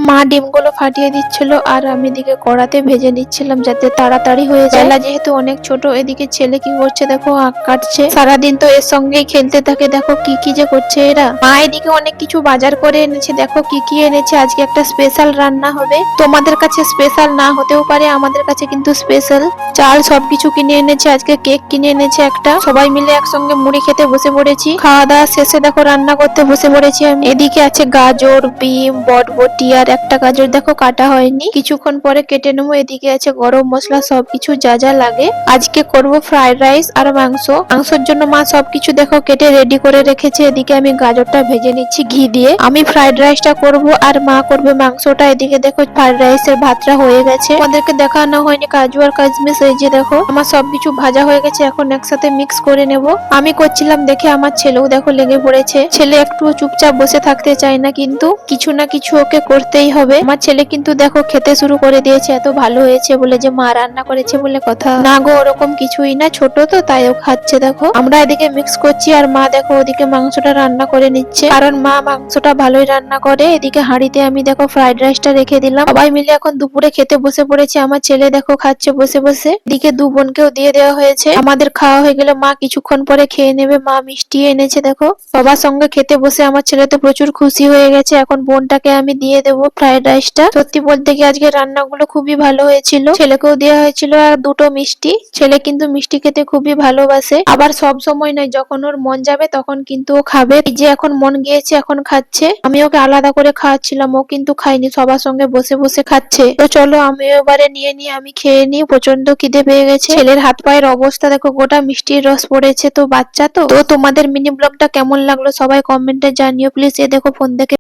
মা ডিমগুলো ফাটিয়ে দিচ্ছিল আর আমি এদিকে কড়াতে ভেজে নিচ্ছিলাম যাতে তাড়াতাড়ি হয়ে যায়। বেলা যেহেতু অনেক ছোট, এদিকে ছেলে কি করছে দেখো, আঁক কাটছে। সারাদিন তো এর সঙ্গেই খেলতে থাকে, দেখো কি কি যে করছে এরা। মা এদিকে অনেক কিছু বাজার করে এনেছে, দেখো কি কি এনেছে। আজকে একটা স্পেশাল রান্না হবে, তোমাদের কাছে স্পেশাল না হতেও পারে, আমাদের কাছে কিন্তু স্পেশাল। চাল সবকিছু কিনে এনেছে, আজকে কেক কিনে এনেছে একটা। সবাই মিলে একসঙ্গে মুড়ি খেতে বসে পড়েছি। খাওয়া দাওয়া শেষে দেখো রান্না করতে বসে পড়েছি আমি। এদিকে আছে গাজর, বিম, বটবটি আর একটা গাজর দেখো কাটা হয়নি, কিছুক্ষণ পরে কেটে নেবো। এদিকে আছে গরম মশলা, সবকিছু যা যা লাগে। আজকে করব ফ্রাইড রাইস আর মাংস। মাংসের জন্য মা সবকিছু দেখো কেটে রেডি করে রেখেছে। এদিকে আমি গাজরটা ভেজে নিচ্ছি ঘি দিয়ে। আমি ফ্রাইড রাইসটা করব আর মা করবে মাংসটা। এদিকে দেখো ফ্রাইড রাইসের ভাতটা হয়ে গেছে, আমাদেরকে দেখানো হয়নি কাজু আর কিশমিশ। এই যে দেখো আমার সবকিছু ভাজা হয়ে গেছে, এখন একসাথে মিক্স করে নেব। আমি করছিলাম দেখে আমার ছেলেও দেখো লেগে পড়েছে। ছেলে একটু চুপচাপ বসে থাকতে চায় না, কিন্তু কিছু না কিছু ওকে করতেই হবে। আমার ছেলে কিন্তু দেখো খেতে শুরু করে দিয়েছে, এত ভালো হয়েছে বলে যে মা রান্না করেছে বলে কথা। না গো, ওরকম কিছুই না, ছোট তো তাই ও খাচ্ছে। দেখো আমরা এদিকে মিক্স করছি আর মা দেখো ওদিকে মাংসটা রান্না করে নিচ্ছে, কারণ মা মাংসটা ভালোই রান্না করে। এদিকে হাঁড়িতে আমি দেখো ফ্রাইড রাইসটা রেখে দিলাম। সবাই মিলে এখন দুপুরে খেতে বসে পড়েছে। আমার ছেলে দেখো খাচ্ছে বসে বসে, এদিকে দু বোনকেও দিয়ে দেওয়া হয়েছে। আমাদের খাওয়া হয়ে গেলে মা কিছুক্ষণ পরে খেয়ে নেবে। মা মিষ্টি এনেছে দেখো, সবার সঙ্গে খেতে বসে আমার ছেলে তো প্রচুর খুশি হয়ে গেছে। এখন বোনটাকে আমি দিয়ে দেবো ফ্রাইড রাইসটা। সত্যি বলতে কি আজকে রান্নাগুলো খুবই ভালো হয়েছিল। ছেলেকেও দেওয়া হয়েছিল আর দুটো মিষ্টি। ছেলে কিন্তু মিষ্টি খেতে খুবই ভালোবাসে, আবার সব সময় নয়, যখন ওর মন যাবে তখন কিন্তু ও খাবে। এই যে এখন মন গিয়েছে এখন খাচ্ছে। আমি ওকে আলাদা করে খাওয়াচ্ছিলাম, ও কিন্তু খাইনি, সবার সঙ্গে বসে বসে খাচ্ছে। তো চলো আমি এবারে নিয়ে নিই, আমি খেয়ে নিই, প্রচন্ড খিদে পেয়ে গেছে। ছেলের হাত পায়ের অবস্থা দেখো, গোটা মিষ্টির রস পড়েছে। তো বাচ্চা তো তোমাদের মিনি ব্লগটা কেমন লাগলো সবাই কমেন্টে জানিও প্লিজ। এ দেখো ফোন দেখে